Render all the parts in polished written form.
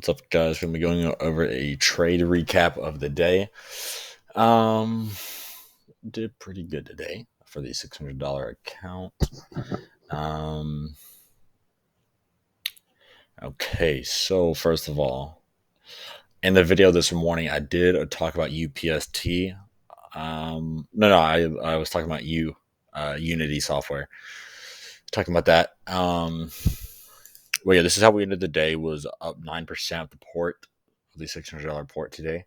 What's up, guys? We're gonna be going over a trade recap of the day. Um, did pretty good today for the $600 account. Um, okay, so first of all, in the video this morning, I did talk about UPST. I was talking about Unity software. Talking about that. Well, yeah, this is how we ended the day. Was up 9% the port of the $600 port today.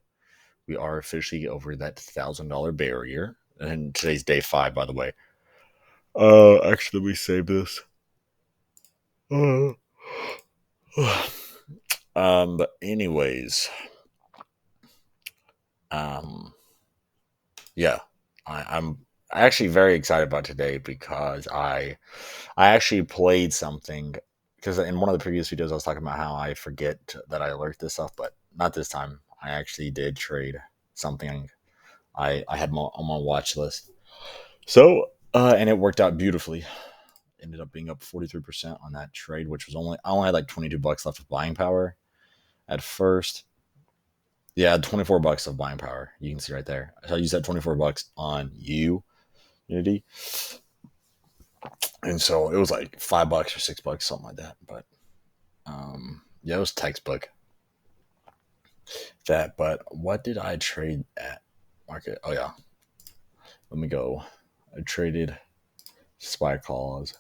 We are officially over that $1,000 barrier. And today's day 5, by the way. Actually, let me save this. Uh, but anyways, um, yeah, I'm actually very excited about today because I actually played something because in one of the previous videos I was talking about how I forget that I alert this stuff, but not this time. I actually did trade something I had on my watch list. So, and it worked out beautifully. Ended up being up 43% on that trade, which was I only had like $22 left of buying power at first. Yeah, I had $24 of buying power. You can see right there. So I used that $24 on Unity, and so it was like $5 or $6, something like that. But yeah, it was textbook that. But what did I trade at market? Oh yeah, let me go. I traded SPY calls.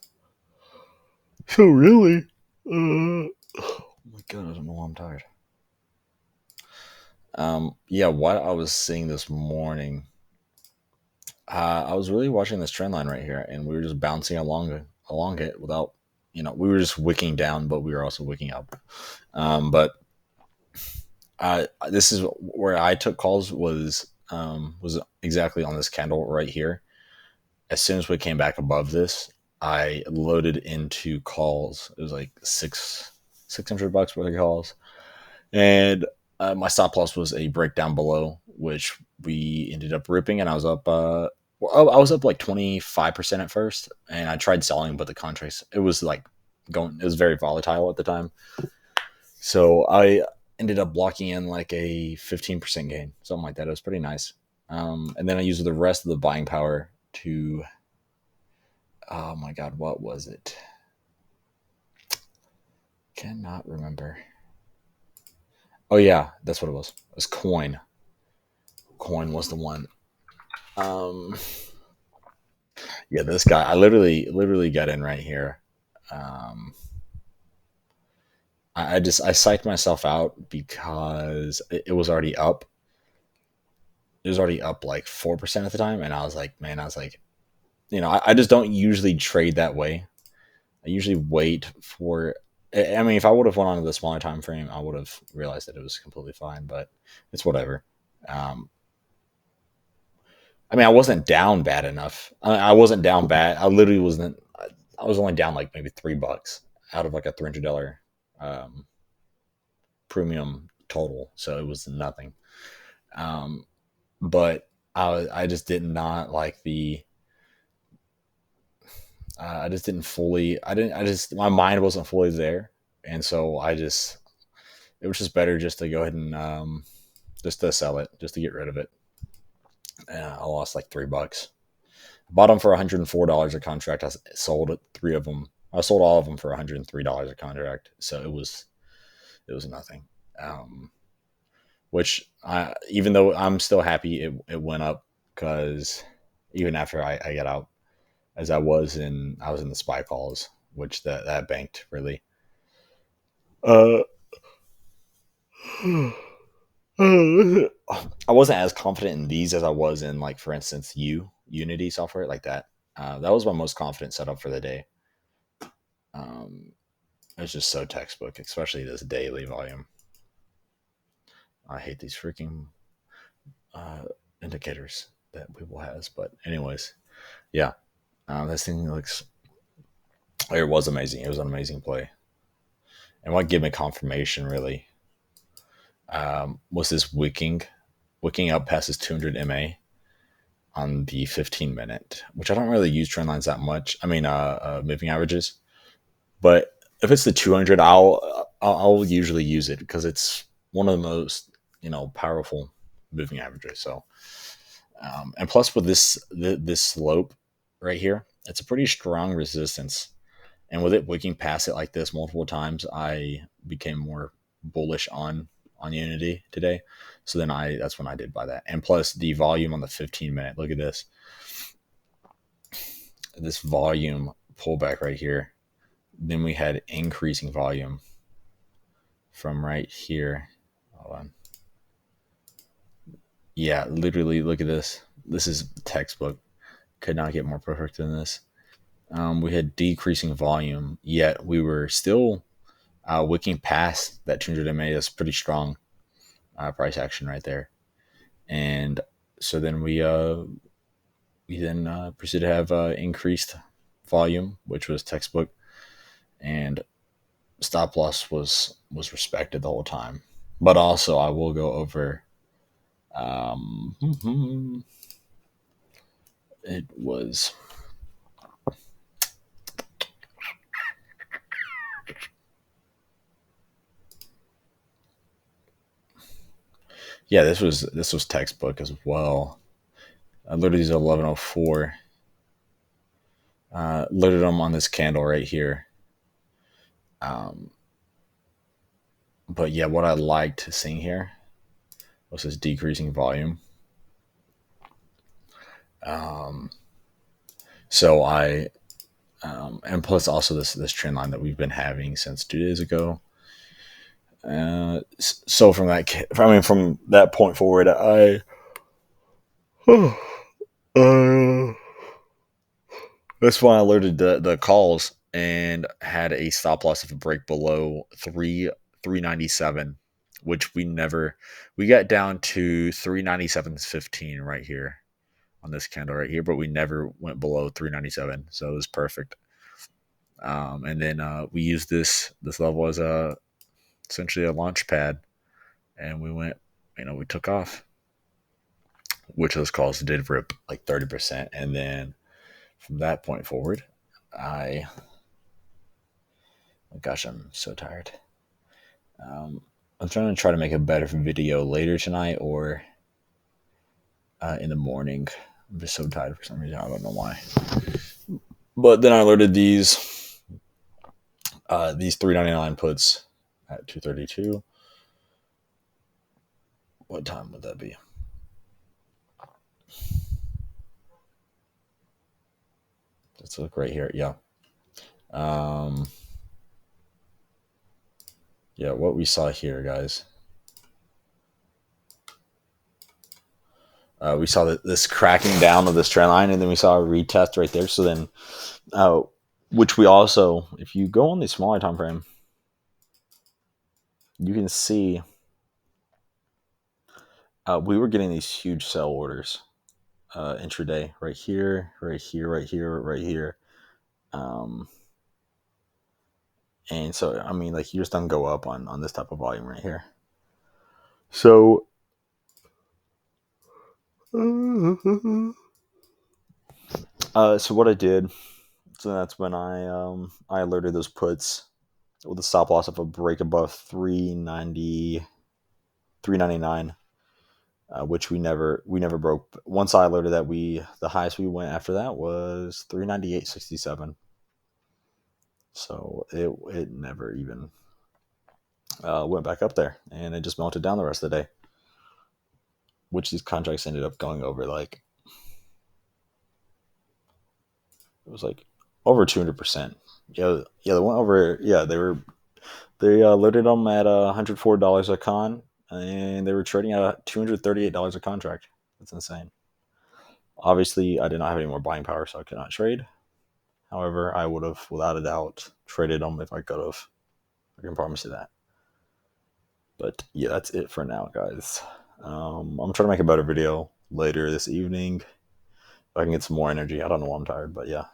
So really, oh my god, I don't know why I'm tired. Yeah, what I was seeing this morning, I was really watching this trend line right here, and we were just bouncing along it without, we were just wicking down, but we were also wicking up. But this is where I took calls was exactly on this candle right here. As soon as we came back above this, I loaded into calls. It was like $600 worth of calls, and my stop loss was a breakdown below, which we ended up ripping, and I was up. I was up like 25% at first, and I tried selling, but the contracts it was like going. It was very volatile at the time, so I ended up blocking in like a 15% gain, something like that. It was pretty nice. And then I used the rest of the buying power to. Oh my god, what was it? Cannot remember. Oh yeah, that's what it was. It was coin. Coin was the one. Um, yeah, this guy. I literally got in right here. Um, I psyched myself out because it was already up. It was already up like 4% at the time, and I was like, man, I was like, I just don't usually trade that way. I usually wait for. I mean, if I would have went on to the smaller time frame, I would have realized that it was completely fine. But it's whatever. Um, I mean, I wasn't down bad enough. I wasn't down bad. I literally wasn't. I was only down like maybe $3 out of like a $300 um, premium total, so it was nothing. Um, but I just did not like the. I just didn't fully. I didn't. I just my mind wasn't fully there, and so I just. It was just better just to go ahead and just to sell it, just to get rid of it. I lost like $3. Bought them for $104 a contract. I sold three of them. I sold all of them for $103 a contract. So it was nothing. Um, which even though I'm still happy, it went up because even after I got out, as I was in the SPY calls, which that banked really. Uh, I wasn't as confident in these as I was in, like, for instance, Unity software like that. That was my most confident setup for the day. Um, it was just so textbook, especially this daily volume. I hate these freaking uh, indicators that Webull has. But anyways, yeah, this thing looks. It was amazing. It was an amazing play. And what gave me confirmation really was this wicking up past this 200 MA on the 15 minute, which I don't really use trend lines that much. I mean, moving averages, but if it's the 200, I'll usually use it because it's one of the most powerful moving averages. So and plus with this slope right here, it's a pretty strong resistance. And with it wicking past it like this multiple times, I became more bullish on Unity today. So then that's when I did buy that. And plus the volume on the 15-minute. Look at this volume pullback right here. Then we had increasing volume from right here. Hold on. Yeah, literally look at this. This is textbook. Could not get more perfect than this. We had decreasing volume, yet we were still wicking past that 200 MA. That's pretty strong price action right there. And so then we then proceeded to have increased volume, which was textbook, and stop loss was respected the whole time. But also, I will go over. It was. Yeah, this was textbook as well. I literally used 1104. Loaded them on this candle right here. But yeah, what I liked seeing here was this decreasing volume. So and plus also this trend line that we've been having since 2 days ago. So from that point forward, that's why I alerted the calls and had a stop loss of a break below 397, which we got down to 397.15 right here on this candle right here, but we never went below 397, so it was perfect. And then we used this level as essentially a launch pad, and we took off, which those calls did rip like 30%, and then from that point forward, gosh, I'm so tired. I'm trying to make a better video later tonight or in the morning. I'm just so tired for some reason. I don't know why. But then I alerted these 399 puts at 232. What time would that be? Let's look right here. Yeah. Yeah, what we saw here, guys. We saw this cracking down of this trend line, and then we saw a retest right there. So then, which we also, if you go on the smaller time frame, you can see we were getting these huge sell orders intraday right here, right here, right here, right here. And so, I mean, like, you just don't go up on this type of volume right here. So, so what I did, so that's when I alerted those puts with a stop loss of a break above 399, which we never broke. Once I alerted that, the highest we went after that was 398.67. So it never even went back up there, and it just melted down the rest of the day, which these contracts ended up going over like, it was like over 200%. Yeah, they went over. Yeah, they loaded them at $104 a con, and they were trading at $238 a contract. That's insane. Obviously, I did not have any more buying power, so I could not trade. However, I would have, without a doubt, traded them if I could have. I can promise you that. But yeah, that's it for now, guys. I'm trying to make a better video later this evening. If I can get some more energy. I don't know why I'm tired, but yeah.